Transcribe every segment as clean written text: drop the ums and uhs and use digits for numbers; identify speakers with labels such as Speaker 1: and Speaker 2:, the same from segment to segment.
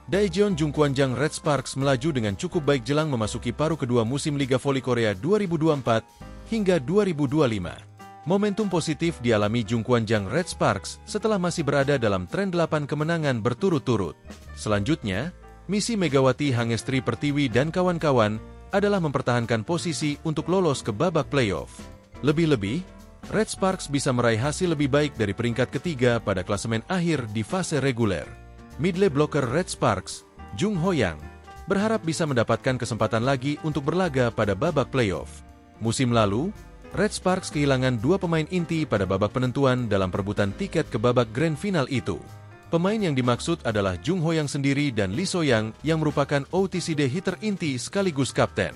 Speaker 1: Daejeon Jungkwanjang Red Sparks melaju dengan cukup baik jelang memasuki paruh kedua musim Liga Voli Korea 2024 hingga 2025. Momentum positif dialami Jungkwanjang Red Sparks setelah masih berada dalam tren 8 kemenangan berturut-turut. Selanjutnya, misi Megawati Hangestri Pertiwi dan kawan-kawan adalah mempertahankan posisi untuk lolos ke babak playoff. Lebih-lebih, Red Sparks bisa meraih hasil lebih baik dari peringkat ketiga pada klasemen akhir di fase reguler. Midle blocker Red Sparks, Jung Ho-yang, berharap bisa mendapatkan kesempatan lagi untuk berlaga pada babak playoff. Musim lalu, Red Sparks kehilangan dua pemain inti pada babak penentuan dalam perebutan tiket ke babak grand final itu. Pemain yang dimaksud adalah Jung Ho-yang sendiri dan Lee So-yang yang merupakan OTCD hitter inti sekaligus kapten.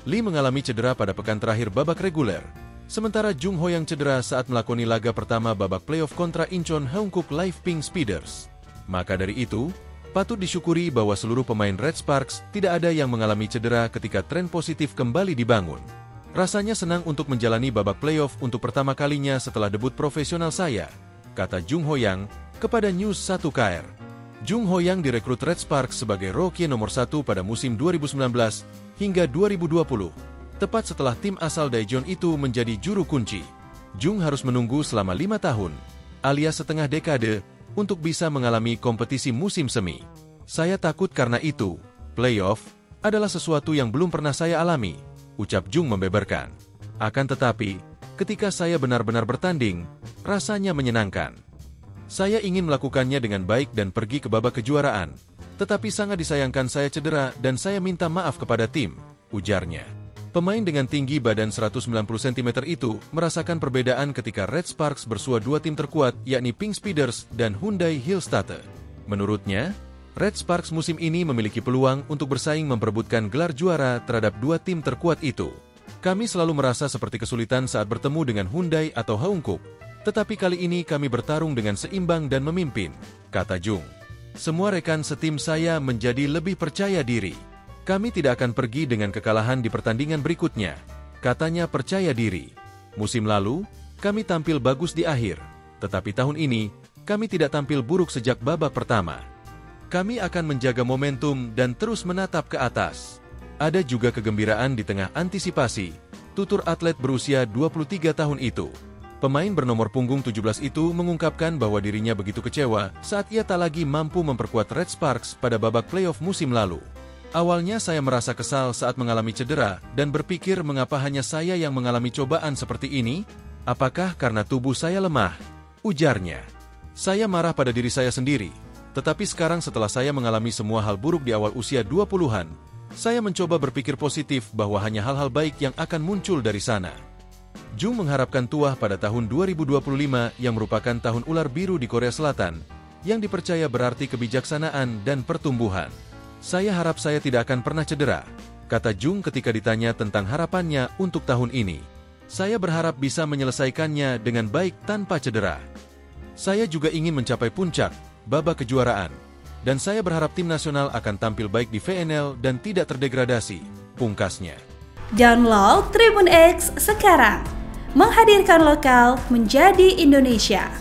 Speaker 1: Lee mengalami cedera pada pekan terakhir babak reguler, sementara Jung Ho-yang cedera saat melakoni laga pertama babak playoff kontra Incheon Haeunkook Live Pink Speeders. Maka dari itu, patut disyukuri bahwa seluruh pemain Red Sparks tidak ada yang mengalami cedera ketika tren positif kembali dibangun. Rasanya senang untuk menjalani babak playoff untuk pertama kalinya setelah debut profesional saya, kata Jung Ho-yang kepada News 1KR. Jung Ho-yang direkrut Red Sparks sebagai rookie nomor 1 pada musim 2019 hingga 2020, tepat setelah tim asal Daejeon itu menjadi juru kunci. Jung harus menunggu selama 5 tahun, alias setengah dekade, untuk bisa mengalami kompetisi musim semi. Saya takut karena itu, playoff adalah sesuatu yang belum pernah saya alami, ucap Jung membeberkan. Akan tetapi, ketika saya benar-benar bertanding, rasanya menyenangkan. Saya ingin melakukannya dengan baik dan pergi ke babak kejuaraan, tetapi sangat disayangkan saya cedera dan saya minta maaf kepada tim, ujarnya. Pemain dengan tinggi badan 190 cm itu merasakan perbedaan ketika Red Sparks bersua dua tim terkuat yakni Pink Speeders dan Hyundai Hillstatte. Menurutnya, Red Sparks musim ini memiliki peluang untuk bersaing memperebutkan gelar juara terhadap dua tim terkuat itu. Kami selalu merasa seperti kesulitan saat bertemu dengan Hyundai atau Haeunkook, tetapi kali ini kami bertarung dengan seimbang dan memimpin, kata Jung. Semua rekan setim saya menjadi lebih percaya diri. Kami tidak akan pergi dengan kekalahan di pertandingan berikutnya, katanya percaya diri. Musim lalu, kami tampil bagus di akhir, tetapi tahun ini, kami tidak tampil buruk sejak babak pertama. Kami akan menjaga momentum dan terus menatap ke atas. Ada juga kegembiraan di tengah antisipasi, tutur atlet berusia 23 tahun itu. Pemain bernomor punggung 17 itu mengungkapkan bahwa dirinya begitu kecewa saat ia tak lagi mampu memperkuat Red Sparks pada babak playoff musim lalu. Awalnya saya merasa kesal saat mengalami cedera dan berpikir mengapa hanya saya yang mengalami cobaan seperti ini? Apakah karena tubuh saya lemah? Ujarnya. Saya marah pada diri saya sendiri, tetapi sekarang setelah saya mengalami semua hal buruk di awal usia 20-an, saya mencoba berpikir positif bahwa hanya hal-hal baik yang akan muncul dari sana. Jung mengharapkan tuah pada tahun 2025 yang merupakan tahun ular biru di Korea Selatan, yang dipercaya berarti kebijaksanaan dan pertumbuhan. Saya harap saya tidak akan pernah cedera, kata Jung ketika ditanya tentang harapannya untuk tahun ini. Saya berharap bisa menyelesaikannya dengan baik tanpa cedera. Saya juga ingin mencapai puncak, babak kejuaraan, dan saya berharap tim nasional akan tampil baik di VNL dan tidak terdegradasi, pungkasnya.
Speaker 2: Download Tribun X sekarang, menghadirkan lokal menjadi Indonesia.